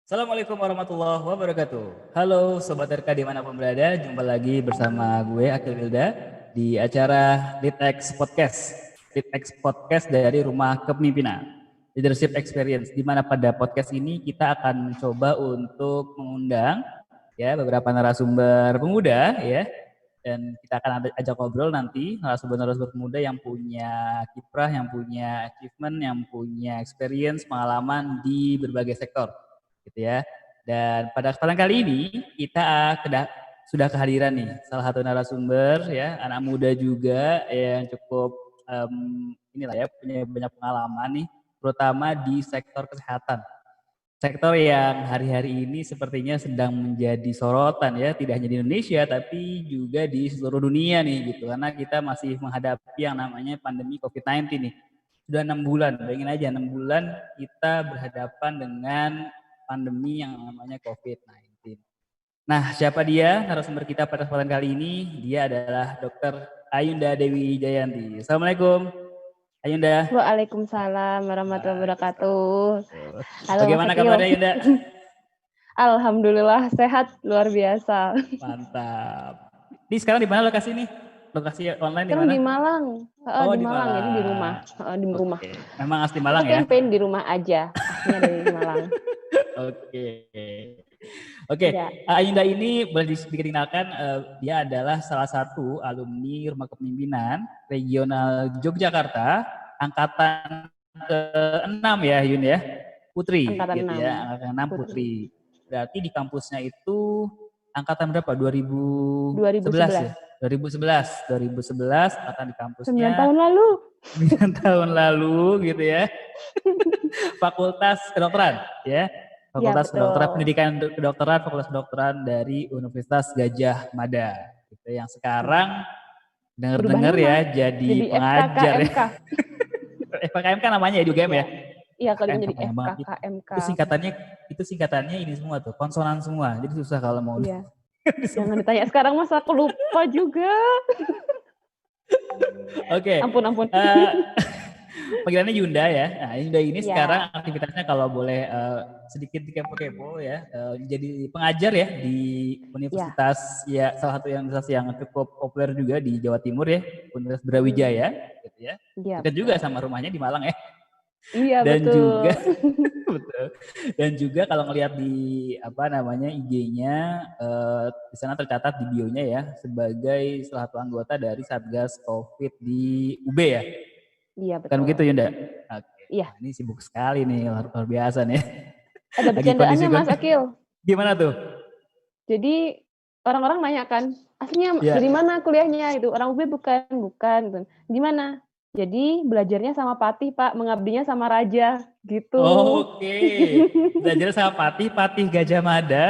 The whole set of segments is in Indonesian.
Assalamualaikum warahmatullahi wabarakatuh. Halo Sobat RK dimanapun berada, jumpa lagi bersama gue Akil Wilda di acara LeadX Podcast. LeadX Podcast dari Rumah Kepemimpinan, Leadership Experience, di mana pada podcast ini kita akan mencoba untuk mengundang ya beberapa narasumber pemuda ya, dan kita akan ajak ngobrol nanti narasumber-narasumber pemuda yang punya kiprah, yang punya achievement, yang punya experience, pengalaman di berbagai sektor gitu ya. Dan pada kesempatan kali ini kita sudah kehadiran nih salah satu narasumber ya, anak muda juga yang cukup inilah ya, punya banyak pengalaman nih, terutama di sektor kesehatan. Sektor yang hari-hari ini sepertinya sedang menjadi sorotan ya, tidak hanya di Indonesia tapi juga di seluruh dunia nih gitu. Karena kita masih menghadapi yang namanya pandemi COVID-19 nih. Sudah 6 bulan, bayangin aja 6 bulan kita berhadapan dengan pandemi yang namanya COVID-19. Nah, siapa dia narasumber kita pada kesempatan kali ini? Dia adalah Dr. Ayunda Dewi Jayanti. Assalamualaikum, Ayunda. Waalaikumsalam warahmatullahi wabarakatuh. Halo Mas Bagaimana Akil. kabarnya, Ayunda? Alhamdulillah sehat luar biasa. Mantap. Ini sekarang di mana lokasi ini? Lokasi online di Sekarang mana? di Malang. Oh, Di di Malang, jadi di rumah. Malang. Di rumah. Oke. Memang asli Kita Malang ya? campaign di rumah aja. Aslinya dari Malang. Oke. Oke, Ya. Ayunda ini boleh dikenalkan, dia adalah salah satu alumni Rumah Kepemimpinan Regional Yogyakarta, angkatan ke-6 ya, Yun ya. Putri Angkatan gitu 6. ya, angkatan 6 Putri. Berarti di kampusnya itu angkatan berapa? 2011 ya? 2011 angkatan di 9 kampusnya tahun lalu. 9 tahun lalu gitu ya. Fakultas Kedokteran ya. Fakultas Ya, Kedokteran, betul. Pendidikan Kedokteran, Fakultas Kedokteran dari Universitas Gajah Mada. Gitu, yang sekarang dengar-dengar ya jadi pengajar FKKMK. ya. FKKMK namanya ya di UGM ya. Iya, kalau FKKMK menjadi panjang banget FKKMK. itu singkatannya ini semua tuh, konsonan semua. Jadi susah kalau mau. Iya. Jangan ditanya sekarang Mas, aku lupa juga. Oke. Ampun. Panggilannya Yunda ya. Nah, Yunda ini Ya. sekarang aktivitasnya kalau boleh sedikit dikepo-kepo ya, jadi pengajar ya di universitas ya, salah satu universitas yang cukup populer juga di Jawa Timur ya, Universitas Brawijaya gitu ya. Iya, Dekat juga sama rumahnya di Malang ya. Iya, Dan betul. juga betul. Dan juga kalau ngelihat di apa namanya IG-nya, di sana tercatat di bio-nya ya sebagai salah satu anggota dari Satgas Covid di UB ya. Iya, betul. Kan begitu Yunda? Oke. Iya. Nah, ini sibuk sekali nih, luar biasa nih. Ada bercandaannya Mas Akil. Gimana tuh? Jadi orang-orang nanya kan, aslinya Ya. dari mana kuliahnya itu? Orang UB bukan gitu. Di mana? Jadi belajarnya sama Patih Pak, mengabdinya sama Raja gitu. Oke. Belajar sama Patih Gajah Mada.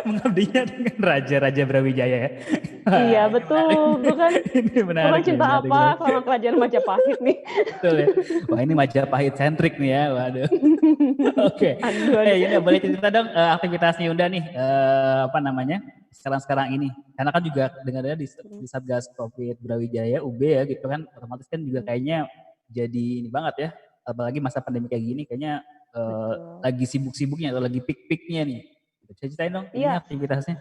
Mengabdinya dengan Raja Brawijaya ya. Iya betul, tuh kan. Ini menarik. Orang cinta menarik, apa menarik. sama kerajaan Majapahit nih. Betul ya. Wah, ini Majapahit sentrik nih ya. Waduh. Oke. Aduh. Yunda boleh cerita dong aktivitasnya Yunda nih, apa namanya sekarang ini. Karena kan juga dengar-dengar di Satgas Covid Brawijaya UB ya gitu kan, otomatis kan juga kayaknya jadi ini banget ya. Apalagi masa pandemi kayak gini kayaknya lagi sibuk-sibuknya atau lagi pik-piknya nih. Bisa ceritain dong ini aktivitasnya.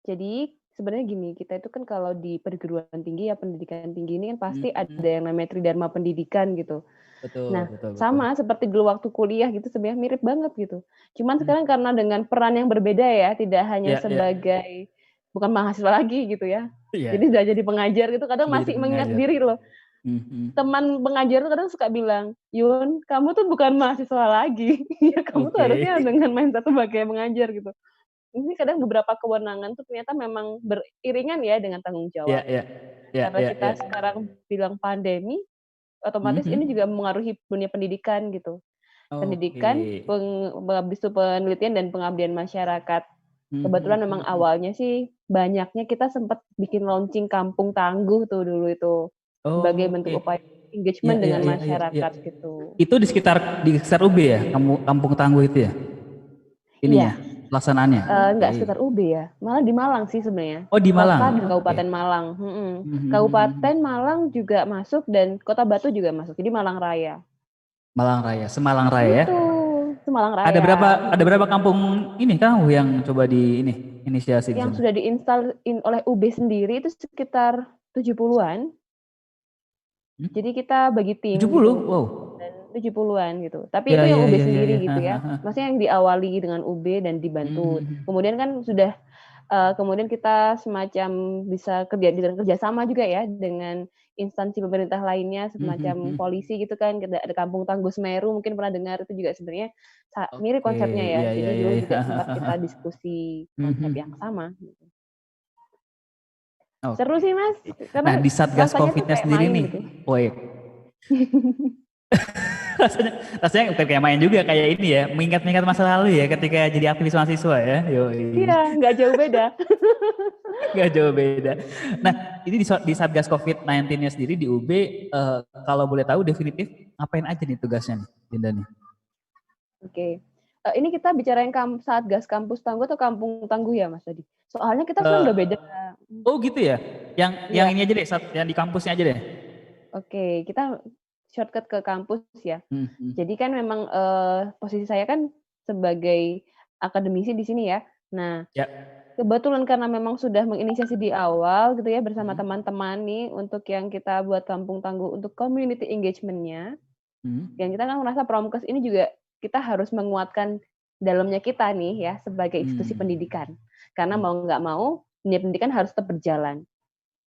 Jadi sebenarnya gini, kita itu kan kalau di perguruan tinggi ya, pendidikan tinggi ini kan pasti ada yang namanya Tridharma Pendidikan gitu. Betul, nah, betul. Sama seperti dulu waktu kuliah gitu, sebenarnya mirip banget gitu. Cuman sekarang karena dengan peran yang berbeda ya, tidak hanya sebagai bukan mahasiswa lagi gitu ya. Jadi sudah jadi pengajar gitu, kadang masih mengingat diri loh. Teman pengajar tuh kadang suka bilang, Yun, kamu tuh bukan mahasiswa lagi. Ya, kamu tuh harusnya dengan mindset sebagai pengajar gitu. Ini kadang beberapa kewenangan tuh ternyata memang beriringan ya dengan tanggung jawab. Karena kita sekarang bilang pandemi, otomatis ini juga mempengaruhi dunia pendidikan gitu. Pendidikan, habis itu penelitian dan pengabdian masyarakat. Kebetulan memang awalnya sih banyaknya kita sempat bikin launching Kampung Tangguh tuh dulu itu sebagai bentuk upaya engagement dengan masyarakat gitu. Itu di sekitar UB ya, Kampung Tangguh itu ya? Ininya, pelaksanaannya? Enggak sekitar UB ya, malah di Malang sih sebenarnya. Oh, di Malang. Kota dan Kabupaten Malang. Kabupaten Malang juga masuk dan Kota Batu juga masuk. Jadi Malang Raya. Malang Raya, Semalang Raya ya? Semalang Raya. Ada berapa kampung ini kamu yang coba inisiasi di Yang sana? sudah diinstal oleh UB sendiri itu sekitar 70-an. Jadi kita bagi tim 70? gitu. Wow. Dan 70-an gitu. Tapi itu yang UB sendiri gitu ya. Maksudnya yang diawali dengan UB dan dibantu. Kemudian kan sudah kemudian kita semacam bisa kerja sama juga ya dengan instansi pemerintah lainnya semacam polisi gitu kan. Ada Kampung Tangguh Semeru, mungkin pernah dengar, itu juga sebenarnya mirip konsepnya ya. Jadi dulu juga sempat kita diskusi konsep yang sama gitu. Seru sih Mas. Nah di Satgas COVID-nya sendiri nih, gitu. rasanya kayak main juga, kayak ini ya, mengingat-ingat masa lalu ya ketika jadi aktivis mahasiswa ya. Iya, nggak jauh beda. Nggak jauh beda. Nah ini di Satgas COVID-19-nya sendiri di UB, kalau boleh tahu definitif ngapain aja nih tugasnya nih, Dinda nih? Oke. Ini kita bicarain Satgas Kampus Tangguh atau Kampung Tangguh ya Mas tadi? Soalnya kita sekarang udah beda. Oh gitu ya? Yang ini aja deh, yang di kampusnya aja deh. Oke, kita shortcut ke kampus ya. Jadi kan memang posisi saya kan sebagai akademisi di sini ya. Nah, kebetulan karena memang sudah menginisiasi di awal gitu ya bersama teman-teman nih untuk yang kita buat Kampung Tangguh untuk community engagement-nya. Yang kita kan merasa Promkes ini juga kita harus menguatkan dalamnya kita nih ya sebagai institusi pendidikan. Karena mau nggak mau dunia pendidikan harus tetap berjalan.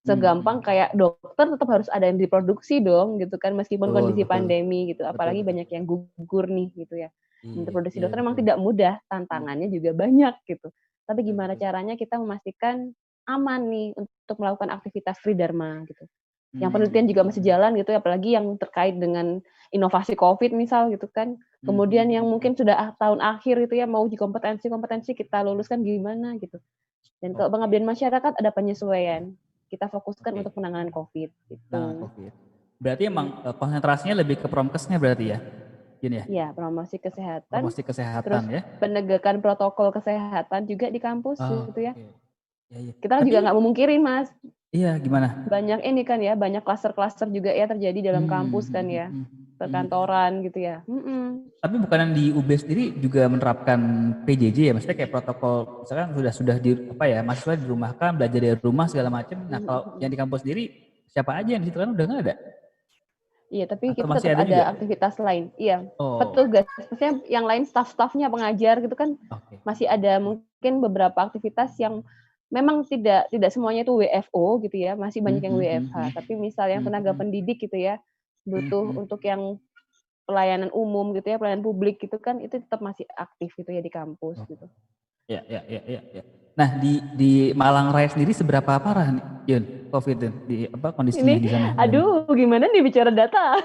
Segampang kayak dokter tetap harus ada yang diproduksi dong gitu kan meskipun kondisi pandemi gitu. Apalagi banyak yang gugur nih gitu ya. Untuk produksi dokter memang tidak mudah, tantangannya juga banyak gitu. Tapi gimana caranya kita memastikan aman nih untuk melakukan aktivitas Sri Dharma gitu. Yang penelitian juga masih jalan gitu, apalagi yang terkait dengan inovasi COVID misal gitu kan. Kemudian yang mungkin sudah tahun akhir itu ya mau uji kompetensi kita luluskan gimana gitu. Dan kalau pengabdian masyarakat ada penyesuaian. Kita fokuskan untuk penanganan COVID gitu. COVID. Berarti emang konsentrasinya lebih ke promkesnya berarti ya? Gini ya? Iya, promosi kesehatan. Promosi kesehatan terus ya. Penegakan protokol kesehatan juga di kampus gitu ya. Ya. Kita juga nggak memungkirin Mas. Iya, gimana? Banyak ini kan ya, banyak klaster-klaster juga ya terjadi dalam kampus kan ya. Perkantoran gitu ya. Tapi bukan di UB sendiri juga menerapkan PJJ ya, maksudnya kayak protokol, misalkan sudah di mahasiswa dirumahkan, belajar dari rumah segala macam. Nah kalau yang di kampus sendiri siapa aja yang di situ kan udah nggak ada? Iya, tapi atau kita tetap ada aktivitas lain. Iya, petugas, maksudnya yang lain staff-staffnya pengajar gitu kan masih ada mungkin beberapa aktivitas yang memang tidak semuanya itu WFO gitu ya, masih banyak yang WFH. Tapi misal yang tenaga pendidik gitu ya, butuh untuk yang pelayanan umum gitu ya, pelayanan publik gitu kan, itu tetap masih aktif gitu ya di kampus gitu. Ya. Nah di Malang Raya sendiri seberapa parah nih, Yun, COVID di kondisinya di sana? Aduh, gimana nih bicara data?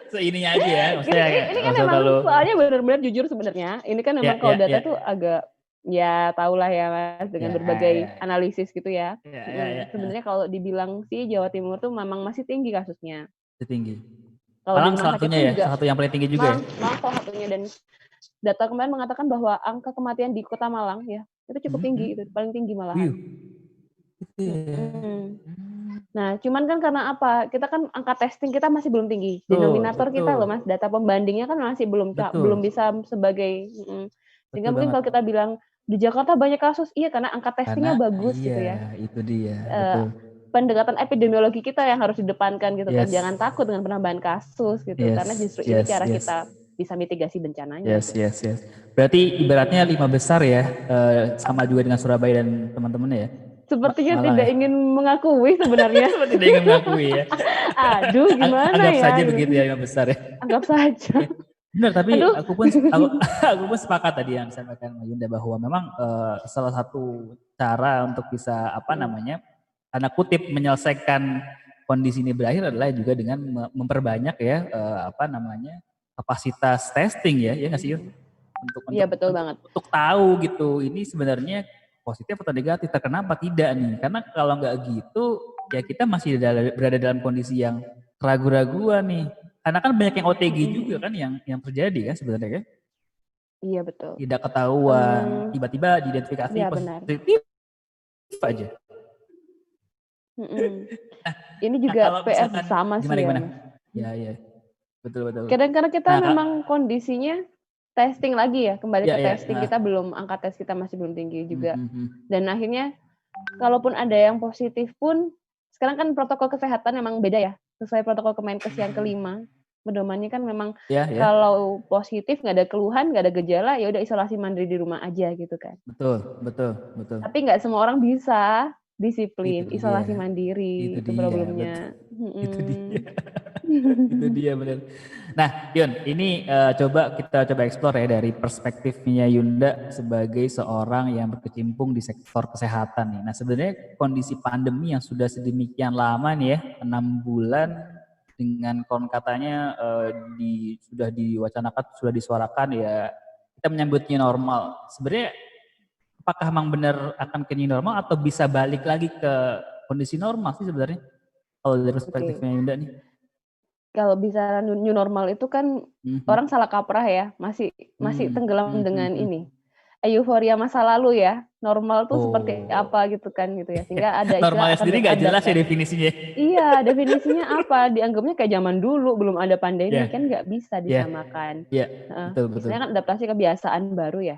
Seininya aja ya, maksudnya ini kan memang soalnya benar-benar jujur sebenarnya. Ini kan memang kalau data tuh agak ya tahulah ya Mas dengan berbagai analisis gitu ya. Sebenarnya kalau dibilang sih Jawa Timur tuh memang masih tinggi kasusnya. Tinggi. Kalau Malang salah satunya ya, salah satu yang paling tinggi juga. Malang salah satunya, dan data kemarin mengatakan bahwa angka kematian di Kota Malang ya itu cukup tinggi, itu paling tinggi malahan. Nah, cuman kan karena apa? Kita kan angka testing kita masih belum tinggi. Denominator kita loh Mas, data pembandingnya kan masih belum bisa sebagai sehingga mungkin kalau kita bilang di Jakarta banyak kasus, iya karena angka testingnya bagus gitu ya. Itu dia. Pendekatan epidemiologi kita yang harus didepankan gitu kan. Jangan takut dengan penambahan kasus gitu, karena justru ini cara kita bisa mitigasi bencananya. Yes. Berarti ibaratnya 5 besar ya, sama juga dengan Surabaya dan teman-temannya ya. Sepertinya tidak ingin mengakui sebenarnya. Tidak ingin mengakui ya. Aduh, gimana anggap saja begitu ya 5 besar ya. Anggap saja. Benar, tapi aku pun sepakat tadi yang disampaikan Yunda bahwa memang salah satu cara untuk bisa tanda kutip menyelesaikan kondisi ini berakhir adalah juga dengan memperbanyak ya kapasitas testing ya nggak sih Yun? Iya betul banget. Untuk tahu gitu ini sebenarnya positif atau negatif, terkena apa tidak nih, karena kalau nggak gitu ya kita masih berada dalam kondisi yang ragu-raguan nih, karena kan banyak yang OTG juga kan yang terjadi kan sebenarnya kan. Iya betul. Tidak ketahuan, tiba-tiba diidentifikasi positif aja. Ini juga PR sama sih gimana? Ya betul. Kadang-kadang kita memang kondisinya testing lagi ya, kembali ke testing. Kita belum, angka tes kita masih belum tinggi juga. Dan akhirnya kalaupun ada yang positif pun, sekarang kan protokol kesehatan memang beda ya, sesuai protokol Kemenkes yang kelima. Pedomannya kan memang kalau positif nggak ada keluhan, nggak ada gejala, ya udah isolasi mandiri di rumah aja gitu kan. Betul. Tapi nggak semua orang bisa disiplin isolasi mandiri, itu problemnya. Itu dia. Itu dia benar. Nah, Yun, ini kita coba explore ya dari perspektifnya Yunda sebagai seorang yang berkecimpung di sektor kesehatan nih. Nah, sebenarnya kondisi pandemi yang sudah sedemikian lama nih ya, 6 bulan dengan konon katanya sudah diwacanakan, sudah disuarakan ya, kita menyambut new normal. Sebenarnya apakah memang benar akan ke new normal atau bisa balik lagi ke kondisi normal sih sebenarnya? Kalau dari perspektifnya Yunda nih. Kalau bisa new normal itu kan orang salah kaprah ya, masih tenggelam dengan ini. Euforia masa lalu ya, normal tuh seperti apa gitu kan gitu ya. Sehingga ada istilah normalnya sendiri nggak jelas ya definisinya. Iya, definisinya apa? Dianggapnya kayak zaman dulu belum ada pandemi kan nggak bisa disamakan. Betul. Istilahnya kan adaptasi kebiasaan baru ya.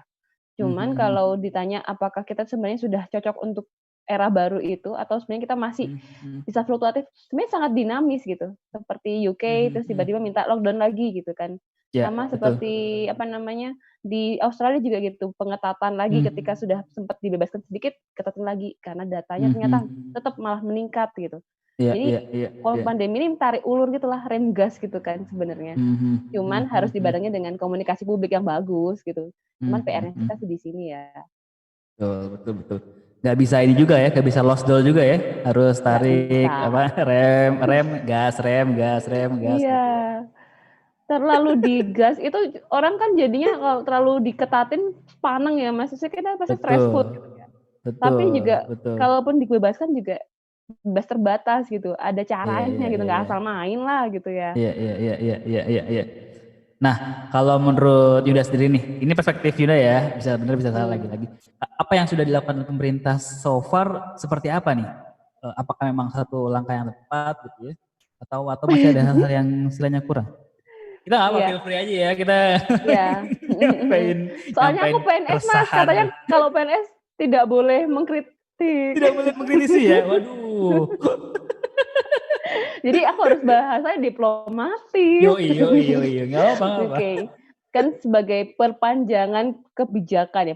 Cuman kalau ditanya apakah kita sebenarnya sudah cocok untuk era baru itu atau sebenarnya kita masih bisa fluktuatif, sebenarnya sangat dinamis gitu. Seperti UK terus tiba-tiba minta lockdown lagi gitu kan. Sama seperti di Australia juga gitu, pengetatan lagi ketika sudah sempat dibebaskan sedikit, ketatan lagi karena datanya ternyata tetap malah meningkat gitu. Jadi kalau pandemi ini tarik ulur gitulah, rem gas gitu kan sebenarnya. Cuman harus dibarengi dengan komunikasi publik yang bagus gitu. Cuman PR-nya kita sih di sini ya. Betul. Nggak bisa ini juga ya, nggak bisa lost doll juga ya. Harus tarik rem, gas. Iya. Terlalu digas itu orang kan jadinya kalau terlalu diketatin paneng ya, maksudnya kita pasti stressful gitu ya. Tapi juga kalaupun dibebaskan juga bebas terbatas gitu, ada caranya gitu, nggak asal main lah gitu ya. Iya. Nah, kalau menurut Yuda sendiri nih, ini perspektif Yuda ya, bisa benar bisa salah lagi. Apa yang sudah dilakukan oleh pemerintah so far seperti apa nih? Apakah memang satu langkah yang tepat gitu ya? Atau masih ada hal-hal yang istilahnya kurang? Kita nggak apa, feel free aja ya, kita soalnya aku PNS Mas, katanya kalau PNS tidak boleh mengkritik. Tidak boleh mengkritisi ya, waduh. Jadi aku harus bahasanya diplomatis. Iya, nggak apa-apa. Kan sebagai perpanjangan kebijakan ya,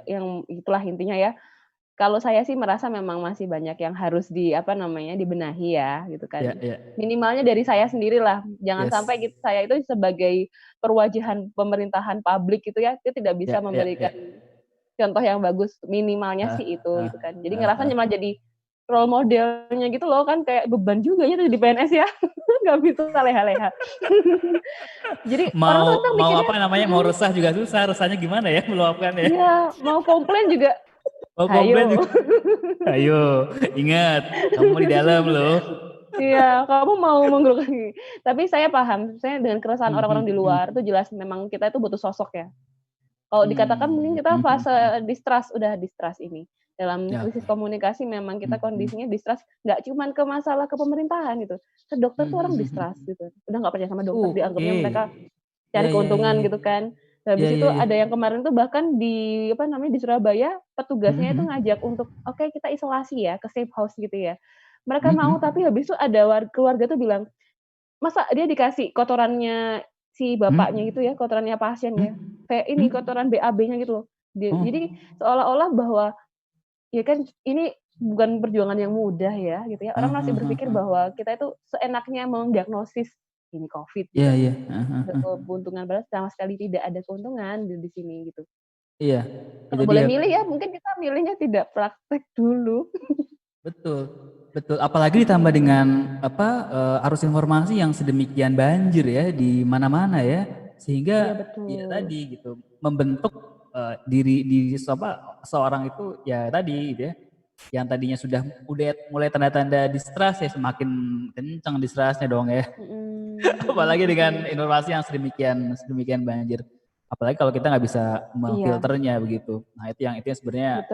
yang itulah intinya ya. Kalau saya sih merasa memang masih banyak yang harus dibenahi ya gitu kan. Minimalnya dari saya sendirilah. Jangan sampai saya itu sebagai perwajahan pemerintahan publik gitu ya, itu tidak bisa memberikan contoh yang bagus. Minimalnya sih itu gitu kan. Jadi ngerasanya malah jadi role modelnya gitu loh kan, kayak beban juga ya di PNS ya. Nggak bisa leha-leha. Jadi mau mau resah juga susah, resahnya gimana ya meluapkan ya? Iya, mau komplain juga. Ayo, ingat, kamu di dalam loh. Iya, kamu mau menggelukan. Tapi saya paham, saya dengan keresahan orang-orang di luar itu jelas memang kita itu butuh sosok ya. Kalau dikatakan mungkin kita fase distrust ini. Dalam krisis komunikasi memang kita kondisinya distrust, nggak cuma ke masalah kepemerintahan gitu. Ke dokter tuh orang distrust gitu. Udah nggak percaya sama dokter, dianggapnya mereka cari keuntungan gitu kan. Habis itu ada yang kemarin tuh bahkan di Surabaya petugasnya itu ngajak untuk oke, kita isolasi ya ke safe house gitu ya. Mereka mau tapi habis itu ada keluarga tuh bilang, masa dia dikasih kotorannya si bapaknya gitu ya, kotorannya pasien ya. Kayak ini kotoran BAB-nya gitu loh. Jadi seolah-olah bahwa ya kan ini bukan perjuangan yang mudah ya gitu ya. Orang masih berpikir bahwa kita itu seenaknya mendiagnosis ini COVID. Iya. Keuntungan padahal sama sekali tidak ada keuntungan di sini gitu. Iya. Kalau boleh milih ya mungkin kita milihnya tidak praktek dulu. Betul. Apalagi ditambah dengan arus informasi yang sedemikian banjir ya di mana-mana ya, sehingga ya tadi gitu membentuk diri seorang itu ya tadi gitu ya, yang tadinya sudah mulai tanda-tanda distrust ya semakin kencang distrustnya dong ya. Apalagi dengan informasi yang sedemikian banjir. Apalagi kalau kita nggak bisa memfilternya begitu. Nah itu yang sebenarnya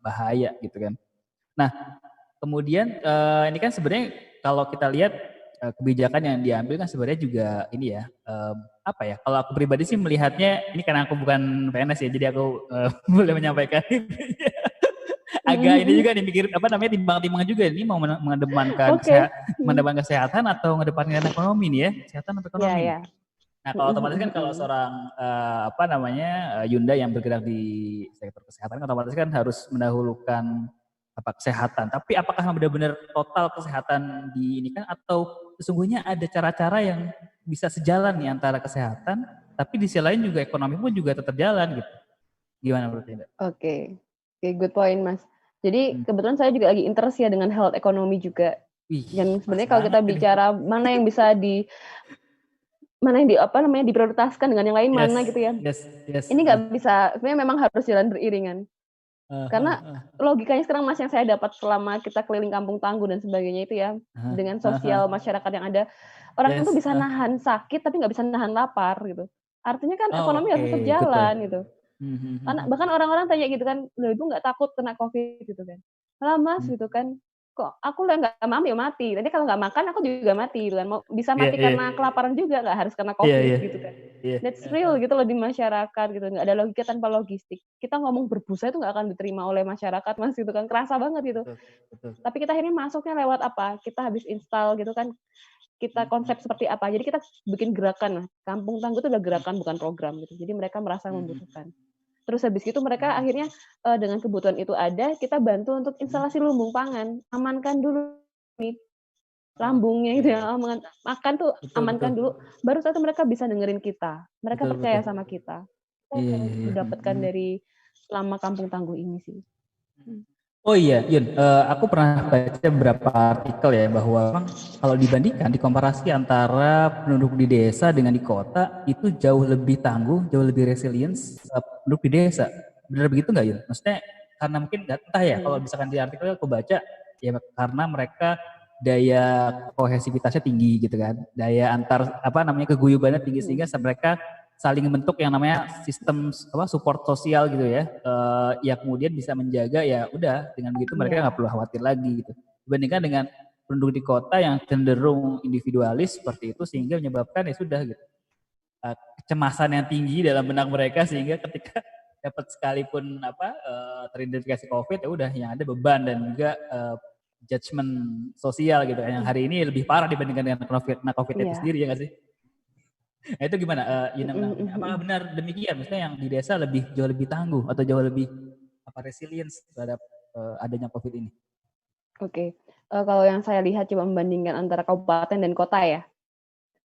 bahaya gitu kan. Nah kemudian ini kan sebenarnya kalau kita lihat kebijakan yang diambil kan sebenarnya juga ini ya, apa ya, kalau aku pribadi sih melihatnya, ini karena aku bukan PNS ya, jadi aku boleh menyampaikan agak ini juga nih mikir apa namanya timbang-timbang juga ini mau mengedepankan mengedepankan kesehatan atau mengedepankan ekonomi nih ya, kesehatan atau ekonomi nih. Nah kalau otomatis kan kalau seorang apa namanya Yunda yang bergerak di sektor kesehatan, otomatis kan harus mendahulukan apa kesehatan. Tapi apakah benar-benar total kesehatan di ini kan atau sesungguhnya ada cara-cara yang bisa sejalan nih antara kesehatan, tapi di sisi lain juga ekonomi pun juga tetap jalan gitu. Gimana menurut Anda? Oke, good point Mas. Jadi kebetulan saya juga lagi interest ya dengan health ekonomi juga. Dan sebenarnya kalau kita bicara mana yang bisa diprioritaskan dengan yang lain mana gitu ya. Ini nggak bisa, sebenarnya memang harus jalan beriringan. Karena logikanya sekarang Mas yang saya dapat selama kita keliling kampung tangguh dan sebagainya itu ya, dengan sosial masyarakat yang ada, orang itu bisa nahan sakit tapi nggak bisa nahan lapar gitu. Artinya kan ekonomi harus tetap jalan gitu. Karena bahkan orang-orang tanya gitu kan, "Loh Ibu nggak takut kena COVID?" gitu kan. "Lah Mas," gitu kan, "kok aku lah nggak mampu ya mati. Nanti kalau nggak makan aku juga mati," gitu kan. Mau bisa mati karena kelaparan juga, nggak harus karena COVID gitu kan. That's real gitu loh di masyarakat gitu, nggak ada logika tanpa logistik. Kita ngomong berbusa itu nggak akan diterima oleh masyarakat Mas gitu kan, kerasa banget gitu. Tapi kita akhirnya masuknya lewat apa, kita habis install gitu kan, kita konsep seperti apa. Jadi kita bikin gerakan lah, Kampung Tangguh itu udah gerakan bukan program gitu. Jadi mereka merasa membutuhkan. Terus habis itu mereka akhirnya dengan kebutuhan itu ada, kita bantu untuk instalasi lumbung pangan, amankan dulu nih lambungnya gitu ya, makan tuh amankan dulu, baru setelah itu mereka bisa dengerin kita, mereka percaya sama kita. Kita mendapatkan dari selama Kampung Tangguh ini sih. Oh iya, Yun, aku pernah baca beberapa artikel ya bahwa memang kalau dibandingkan, dikomparasi antara penduduk di desa dengan di kota itu jauh lebih tangguh, jauh lebih resilience penduduk di desa. Benar begitu nggak Yun? Maksudnya karena mungkin entah ya, kalau misalkan di artikel aku baca ya karena mereka daya kohesivitasnya tinggi gitu kan, daya antar apa namanya keguyubannya tinggi sehingga mereka saling membentuk yang namanya sistem apa support sosial gitu ya, ya kemudian bisa menjaga ya udah dengan begitu mereka nggak perlu khawatir lagi gitu dibandingkan dengan penduduk di kota yang cenderung individualis seperti itu sehingga menyebabkan ya sudah gitu kecemasan yang tinggi dalam benak mereka sehingga ketika dapat sekalipun apa teridentifikasi COVID ya udah yang ada beban dan juga judgement sosial gitu yang hari ini lebih parah dibandingkan dengan COVID itu sendiri ya nggak sih? Nah itu gimana, apakah benar demikian? Maksudnya yang di desa jauh lebih tangguh atau jauh lebih resilience terhadap adanya COVID ini? Oke, kalau yang saya lihat coba membandingkan antara kabupaten dan kota ya.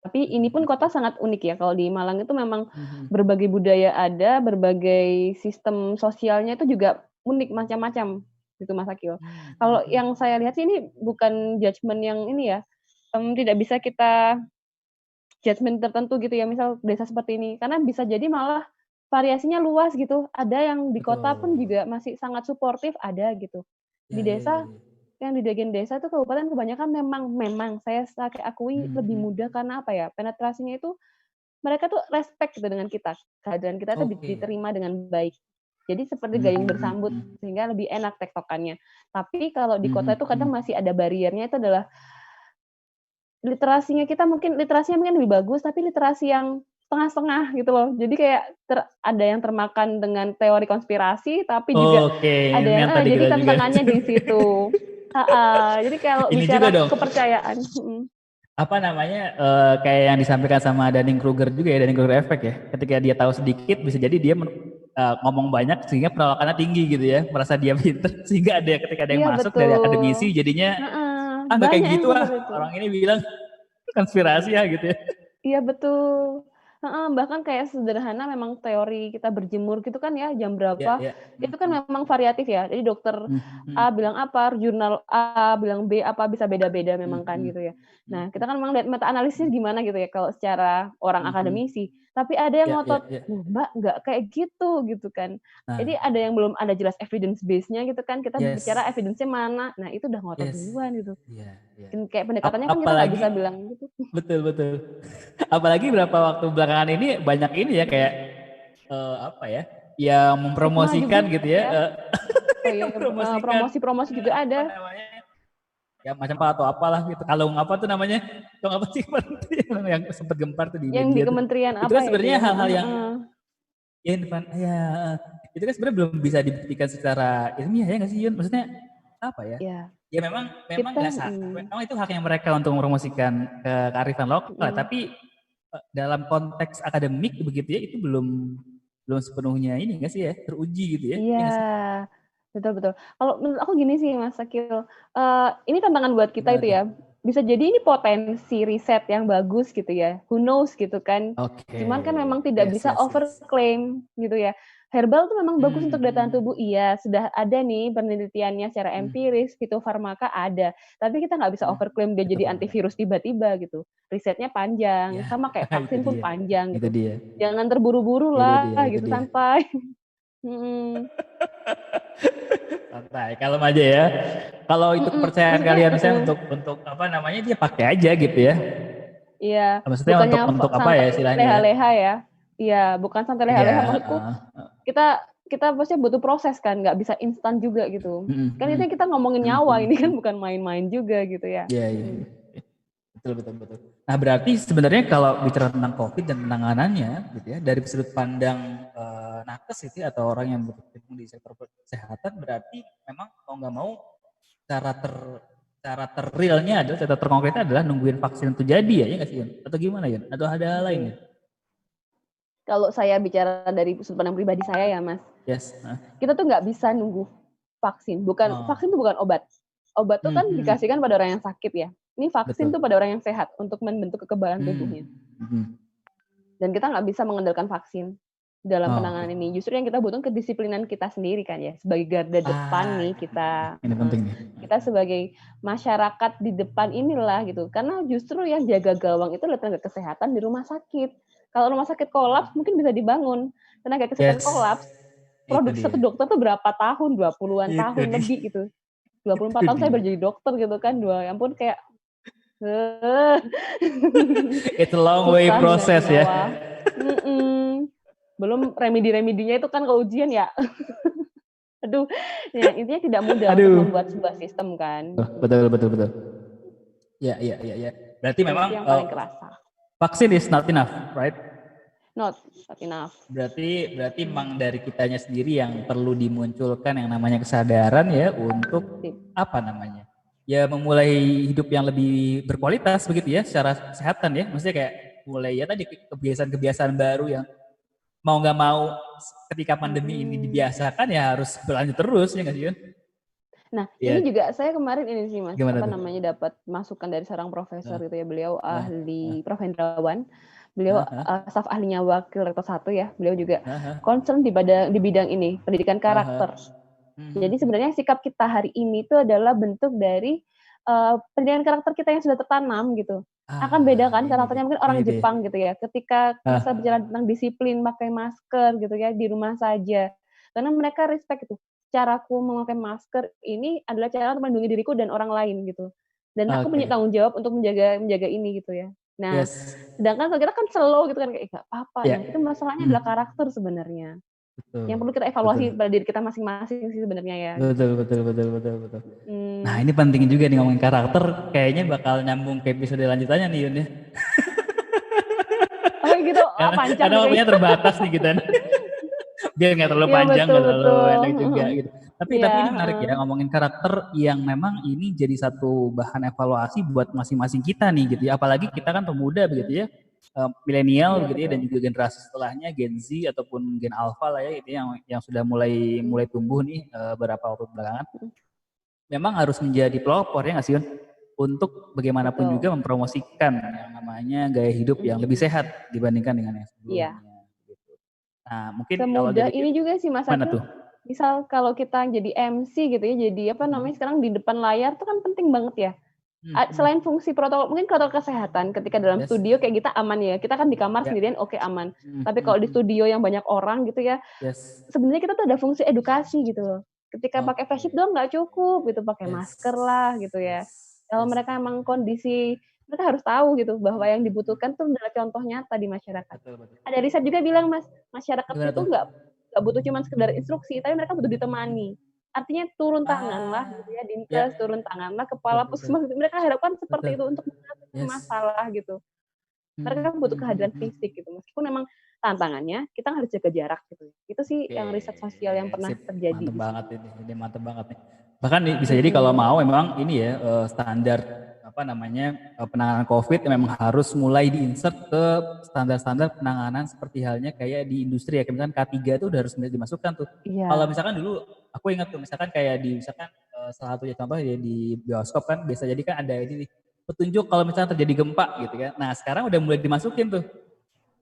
Tapi ini pun kota sangat unik ya. Kalau di Malang itu memang berbagai budaya ada, berbagai sistem sosialnya itu juga unik macam-macam gitu Mas Akil. Kalau yang saya lihat sih ini bukan judgement yang ini ya, tidak bisa kita judgement tertentu gitu ya, misal desa seperti ini. Karena bisa jadi malah variasinya luas gitu. Ada yang di kota pun juga masih sangat suportif, ada gitu. Di desa, yang di bagian desa itu kabupaten kebanyakan memang saya akui lebih mudah karena apa ya, penetrasinya itu mereka tuh respect gitu dengan kita. Kehadiran kita tuh diterima dengan baik. Jadi seperti gayung bersambut sehingga lebih enak tektokannya. Tapi kalau di kota itu kadang masih ada bariernya itu adalah literasinya mungkin lebih bagus, tapi literasi yang setengah-setengah gitu loh. Jadi kayak ada yang termakan dengan teori konspirasi, tapi juga ada yang jadi tantangannya di situ. Jadi kalau bicara kepercayaan. Apa namanya kayak yang disampaikan sama Dunning-Kruger juga ya, Dunning-Kruger effect ya. Ketika dia tahu sedikit, bisa jadi dia ngomong banyak sehingga penolakannya tinggi gitu ya, merasa dia pinter sehingga ketika ada yang masuk dari akademisi jadinya nggak kayak gitu orang ini bilang konspirasi ya gitu ya. Iya betul. Bahkan kayak sederhana memang teori kita berjemur gitu kan ya, jam berapa, itu kan memang variatif ya. Jadi dokter A bilang apa, jurnal A bilang B apa, bisa beda-beda memang kan gitu ya. Nah, kita kan memang lihat meta analisisnya gimana gitu ya kalau secara orang akademisi. Tapi ada yang ngotot, Mbak nggak kayak gitu kan. Jadi ada yang belum ada jelas evidence base-nya gitu kan, kita bicara evidence-nya mana, nah itu udah ngotot duluan gitu. Kayak pendekatannya kan kita nggak bisa bilang gitu. Betul. Apalagi beberapa waktu belakangan ini banyak ini ya kayak apa ya, yang mempromosikan gitu ya. Promosi juga ada. ya macam apa atau apalah gitu. Kalung apa tuh namanya? Kalung apa sih yang sempat gempar tuh di yang media di kementerian tuh. Itu apa kan ya sebenarnya dia? hal-hal yang ya depan ya itu kan sebenarnya belum bisa dibuktikan secara ilmiah ya nggak sih Yun? Maksudnya apa ya? Ya, Ya memang kita nggak memang itu haknya mereka untuk mempromosikan kearifan lokal, tapi dalam konteks akademik begitu ya itu belum sepenuhnya ini nggak sih ya teruji gitu ya? Iya, betul betul. Kalau menurut aku gini sih Mas Akil, ini tantangan buat kita Gimana itu tuh? ya. Bisa jadi ini potensi riset yang bagus gitu ya. Who knows gitu kan. Oke, Cuman kan memang tidak bisa yes. overclaim gitu ya. Herbal tuh memang bagus untuk daya tahan tubuh, iya. Sudah ada nih penelitiannya secara empiris, fitofarmaka ada. Tapi kita nggak bisa overclaim dia jadi Fitofarmaka. antivirus tiba-tiba gitu. Risetnya panjang, Ya, sama kayak itu vaksin pun dia. panjang Itu gitu. dia. Jangan terburu-buru Itu dia, lah itu gitu, dia. santai. Mhm. Santai, kalem aja ya. Kalau itu kepercayaan Maksudnya kalian misalnya untuk apa namanya dia pakai aja gitu ya. iya, Maksudnya bukannya untuk apa ya santai istilahnya ya? leha-leha ya. Iya, bukan santai Iya, leha-leha, maksudku kita kita pasti butuh proses kan, nggak bisa instan juga gitu. Kan itu yang kita ngomongin nyawa, ini kan bukan main-main juga gitu ya. Iya, iya. Betul. Nah, berarti sebenarnya kalau bicara tentang COVID dan penanganannya gitu ya, dari sudut pandang nakes itu ya, atau orang yang berkecimpung di sektor kesehatan, berarti memang mau nggak mau cara terrealnya adalah, cara terkonkretnya adalah nungguin vaksin itu jadi ya nggak sih Yun? Atau gimana Yun? Atau ada hal lain ya? Kalau saya bicara dari sudut pandang pribadi saya ya Mas, Yes. kita tuh nggak bisa nunggu vaksin. Vaksin itu bukan obat. Obat tuh kan dikasihkan pada orang yang sakit ya. Ini vaksin tuh pada orang yang sehat untuk membentuk kekebalan tubuhnya. Dan kita nggak bisa mengandalkan vaksin dalam penanganan ini. Justru yang kita butuh kedisiplinan kita sendiri kan ya. Sebagai garda depan nih kita. Ini penting nih. Kita sebagai masyarakat di depan inilah gitu. Karena justru yang jaga gawang itu adalah tenaga kesehatan di rumah sakit. Kalau rumah sakit kolaps mungkin bisa dibangun. Tenaga kesehatan kolaps, produksi satu dokter tuh berapa tahun, 20-an tahun lebih gitu. 24 tahun saya berjadi dokter gitu kan. Ya ampun kayak it's a long way process ya. Belum remedi-remedinya itu kan kalau ujian ya. Aduh, ya, intinya tidak mudah untuk membuat sebuah sistem kan. Betul. Ya. Berarti memang yang paling kerasa. Vaksin is not enough, right? Not enough. Berarti memang dari kitanya sendiri yang perlu dimunculkan yang namanya kesadaran ya untuk apa namanya? Ya memulai hidup yang lebih berkualitas begitu ya secara kesehatan ya. Maksudnya kayak mulai ya tadi kebiasaan-kebiasaan baru yang mau nggak mau ketika pandemi ini dibiasakan ya harus berlanjut terus ya nggak sih Yun? Nah, ini juga saya kemarin ini sih Mas, Gimana dapat masukan dari seorang profesor gitu ya, beliau ahli Prof. Hendrawan, beliau staf ahlinya Wakil Rektor 1 ya, beliau juga concern di bidang ini, pendidikan karakter. Jadi sebenarnya sikap kita hari ini itu adalah bentuk dari pendidikan karakter kita yang sudah tertanam gitu. Akan beda kan karakternya mungkin orang Jepang gitu ya, ketika kita bicara tentang disiplin pakai masker gitu ya di rumah saja. Karena mereka respect itu. Caraku memakai masker ini adalah cara untuk melindungi diriku dan orang lain gitu. Dan aku punya tanggung jawab untuk menjaga ini gitu ya. Nah, sedangkan kalau kita kan slow gitu kan kayak nggak apa-apa. Nah, itu masalahnya adalah karakter sebenarnya. Yang perlu kita evaluasi pada diri kita masing-masing sih sebenarnya ya. Betul. Nah, ini penting juga nih ngomongin karakter, kayaknya bakal nyambung ke episode lanjutannya nih Yun ya. Oh gitu, panjang. Karena waktunya terbatas nih kita. Biar nggak terlalu panjang, nggak terlalu pendek juga gitu. Tapi ini menarik ya ngomongin karakter yang memang ini jadi satu bahan evaluasi buat masing-masing kita nih gitu ya. Apalagi kita kan pemuda begitu ya, milenial begitu ya, dan juga generasi setelahnya Gen Z ataupun Gen Alpha lah ya itu yang sudah mulai tumbuh nih beberapa waktu belakangan. Memang harus menjadi pelopor ya nggak sih Yun? Untuk bagaimanapun juga mempromosikan yang namanya gaya hidup yang lebih sehat dibandingkan dengan yang sebelumnya. Nah, mungkin kalau semudah ini juga sih Mas Akil. Misal kalau kita jadi MC gitu ya, jadi apa namanya sekarang di depan layar itu kan penting banget ya. Selain fungsi protokol, mungkin protokol kesehatan ketika dalam studio kayak kita aman ya. Kita kan di kamar sendirian oke aman. Tapi kalau di studio yang banyak orang gitu ya, sebenarnya kita tuh ada fungsi edukasi gitu loh. Ketika pakai face shield doang nggak cukup gitu, pakai masker lah gitu ya. Kalau mereka emang kondisi mereka harus tahu gitu bahwa yang dibutuhkan tuh adalah contoh nyata di masyarakat. Ada riset juga bilang Mas, masyarakat itu nggak butuh cuma sekedar instruksi, tapi mereka butuh ditemani. artinya turun tanganlah gitu ya, Dinkes turun tanganlah, kepala puskesmas, mereka harapkan seperti itu untuk mengatasi masalah gitu. Mereka kan butuh kehadiran fisik gitu, meskipun memang tantangannya kita harus jaga jarak gitu. Itu sih yang riset sosial yang pernah terjadi. Mantep banget ini mantep banget nih. Bahkan bisa jadi kalau mau memang ini ya standar penanganan COVID memang harus mulai diinsert ke standar-standar penanganan seperti halnya kayak di industri ya. Misalkan K3 itu udah harus dimasukkan tuh. Iya. Kalau misalkan dulu aku ingat tuh misalkan kayak di salah satu contoh ya di bioskop kan biasa jadi kan ada ini nih, petunjuk kalau misalnya terjadi gempa gitu kan. Nah sekarang udah mulai dimasukin tuh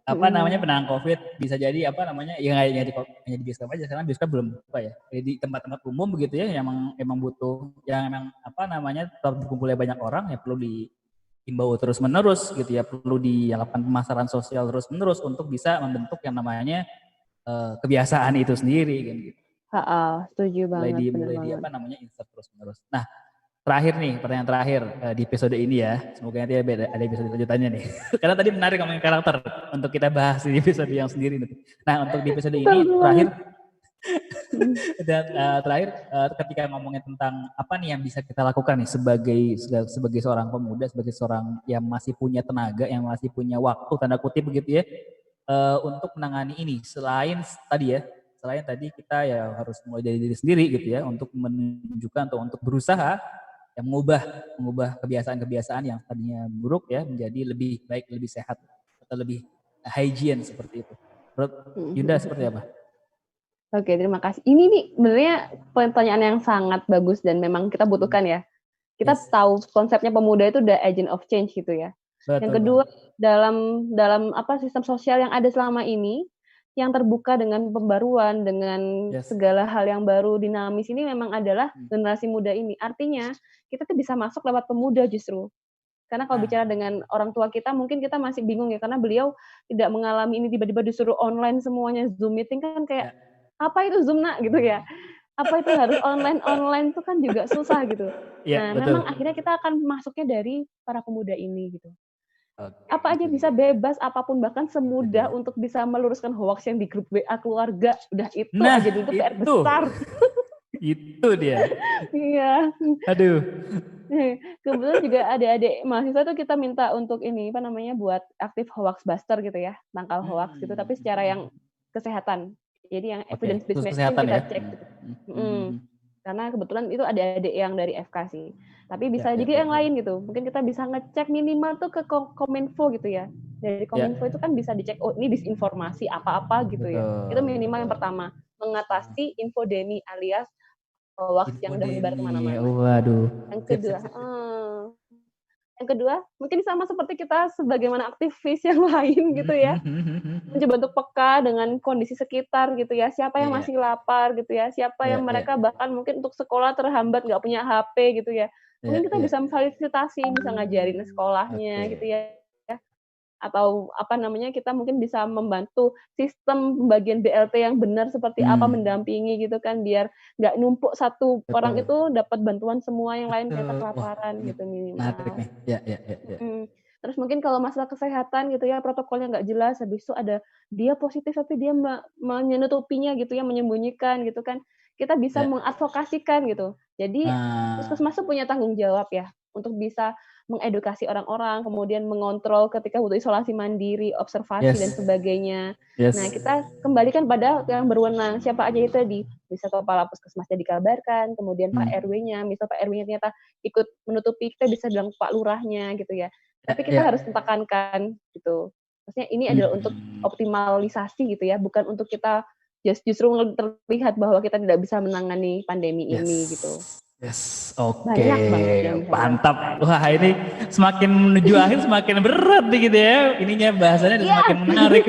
penanganan COVID, bisa jadi ya nggak di bioskop aja, karena bioskop belum buka ya. Jadi di tempat-tempat umum begitu ya, yang emang butuh, yang emang tetap berkumpulnya banyak orang, ya perlu diimbau terus menerus gitu ya, perlu dilakukan pemasaran sosial terus menerus untuk bisa membentuk yang namanya kebiasaan itu sendiri kan gitu. Setuju banget. Mulai di insert terus menerus. Nah, terakhir nih, pertanyaan terakhir di episode ini ya. Semoga nanti ada episode lanjutannya nih. Karena tadi menarik ngomongin karakter untuk kita bahas di episode yang sendiri nih. Nah, untuk di episode ini terakhir dan terakhir ketika ngomongin tentang apa nih yang bisa kita lakukan nih sebagai seorang pemuda, sebagai seorang yang masih punya tenaga, yang masih punya waktu tanda kutip begitu ya, untuk menangani ini selain tadi kita ya harus mulai dari diri sendiri gitu ya, untuk menunjukkan atau untuk berusaha yang mengubah kebiasaan-kebiasaan yang tadinya buruk ya menjadi lebih baik, lebih sehat atau lebih hygiene seperti itu. Menurut Yunda seperti apa? Oke, terima kasih. Ini nih sebenarnya pertanyaan yang sangat bagus dan memang kita butuhkan ya. Kita tahu konsepnya pemuda itu the agent of change gitu ya. Betul. Yang kedua, dalam sistem sosial yang ada selama ini, yang terbuka dengan pembaruan, dengan segala hal yang baru, dinamis ini memang adalah generasi muda ini. Artinya, kita tuh bisa masuk lewat pemuda justru. Karena kalau bicara dengan orang tua kita, mungkin kita masih bingung ya, karena beliau tidak mengalami ini, tiba-tiba disuruh online semuanya, Zoom meeting kan kayak, apa itu Zoom nak gitu ya? Apa itu harus online itu kan juga susah gitu. Nah, memang akhirnya kita akan masuknya dari para pemuda ini gitu. Apa aja bisa bebas, apapun bahkan semudah untuk bisa meluruskan hoax yang di grup WA keluarga, udah itu aja dulu PR besar. Itu dia. Iya. Aduh. Kebetulan juga adik-adik mahasiswa tuh kita minta untuk ini buat aktif hoax buster gitu ya, tangkal hoax gitu, tapi secara yang kesehatan. Jadi yang evidence based kita cek gitu. Karena kebetulan itu adik-adik yang dari FK sih. Tapi bisa juga yang lain gitu. Mungkin kita bisa ngecek minimal tuh ke Kominfo gitu ya. Dari Kominfo itu kan bisa dicek, oh ini disinformasi apa-apa gitu ya. Itu minimal yang pertama. Mengatasi infodemi alias hoax yang udah menyebar kemana-mana. Waduh. Yang kedua, mungkin sama seperti kita sebagaimana aktivis yang lain gitu ya. Mencoba untuk peka dengan kondisi sekitar gitu ya. Siapa yang masih lapar gitu ya. Siapa yang mereka bahkan mungkin untuk sekolah terhambat, nggak punya HP gitu ya. Mungkin kita bisa memfasilitasi, bisa ngajarin sekolahnya gitu ya. Atau kita mungkin bisa membantu sistem pembagian BLT yang benar seperti apa, mendampingi gitu kan, biar nggak numpuk satu orang itu dapat bantuan semua yang lain ternyata kelaparan gitu minimal. Terus mungkin kalau masalah kesehatan gitu ya, protokolnya nggak jelas, habis itu ada dia positif tapi dia menutupinya gitu ya, menyembunyikan gitu kan, kita bisa mengadvokasikan gitu. Jadi puskesmas punya tanggung jawab ya untuk bisa mengedukasi orang-orang, kemudian mengontrol ketika butuh isolasi mandiri, observasi dan sebagainya. Nah, kita kembalikan pada yang berwenang, siapa aja itu tadi. Bisa kepala puskesmasnya dikabarkan, kemudian Pak RW-nya, misal Pak RW-nya ternyata ikut menutupi, kita bisa bilang Pak Lurahnya gitu ya. Tapi kita harus tekankan gitu. Maksudnya ini adalah untuk optimalisasi gitu ya, bukan untuk kita justru terlihat bahwa kita tidak bisa menangani pandemi ini gitu. Oke. Mantap. Wah, ini semakin menuju akhir semakin berat nih gitu ya. Ininya bahasanya semakin menarik.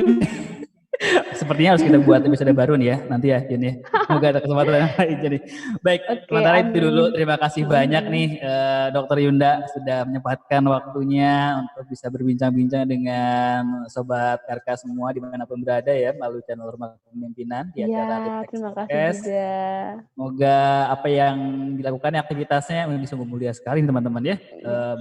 Sepertinya harus kita buat episode baru nih ya, nanti ya Yun ya. Semoga ada kesempatan yang lain jadi. Baik, sementara itu dulu terima kasih banyak nih Dr. Yunda sudah menyempatkan waktunya untuk bisa berbincang-bincang dengan Sobat RK semua dimanapun berada ya, melalui channel Rumah Kepemimpinan di acara terima kasih juga. Semoga apa yang dilakukan aktivitasnya menjadi sungguh mulia sekali teman-teman ya,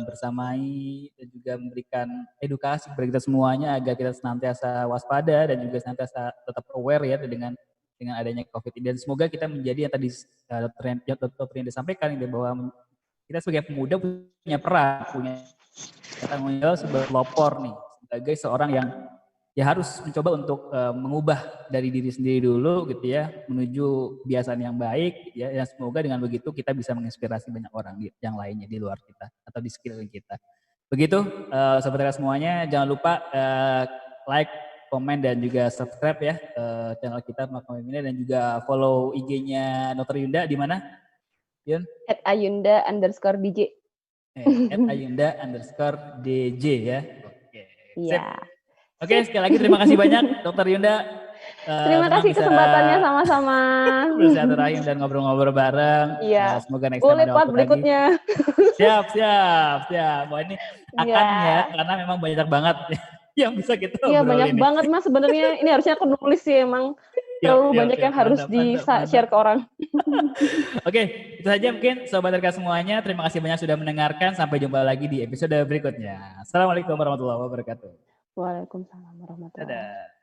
bersamai dan juga memberikan edukasi kepada kita semuanya agar kita senantiasa waspada dan juga senantiasa tetap aware ya dengan dengan adanya COVID ini. Dan semoga kita menjadi yang tadi Dr. Rinda sampaikan, bahwa kita sebagai pemuda punya peran, punya tanggung jawab sebagai pelopor nih, sebagai seorang yang ya harus mencoba untuk mengubah dari diri sendiri dulu gitu ya, menuju kebiasaan yang baik ya. Dan semoga dengan begitu kita bisa menginspirasi banyak orang yang lainnya di luar kita atau di sekeliling kita. Begitu Sobat Reka semuanya, jangan lupa like, komen dan juga subscribe ya channel kita Makamimina, dan juga follow IG-nya Dr. Yunda di mana? Yun? @ayunda_dj. @ayunda_dj ya. Oke. Iya. Oke, sekali lagi terima kasih banyak Dr. Yunda. Terima kasih kesempatannya, sama-sama. Bersilaturahim dan ngobrol-ngobrol bareng. Iya. Semoga next time ada waktu berikutnya. Siap. Wah, ini akan ya, karena memang banyak banget yang bisa kita obrolin. Iya, banyak banget Mas sebenarnya. Ini harusnya aku nulis sih, emang terlalu banyak yang harus di-share ke orang. Oke, itu saja mungkin Sobat Reka semuanya. Terima kasih banyak sudah mendengarkan. Sampai jumpa lagi di episode berikutnya. Assalamualaikum warahmatullahi wabarakatuh. Waalaikumsalam warahmatullahi wabarakatuh.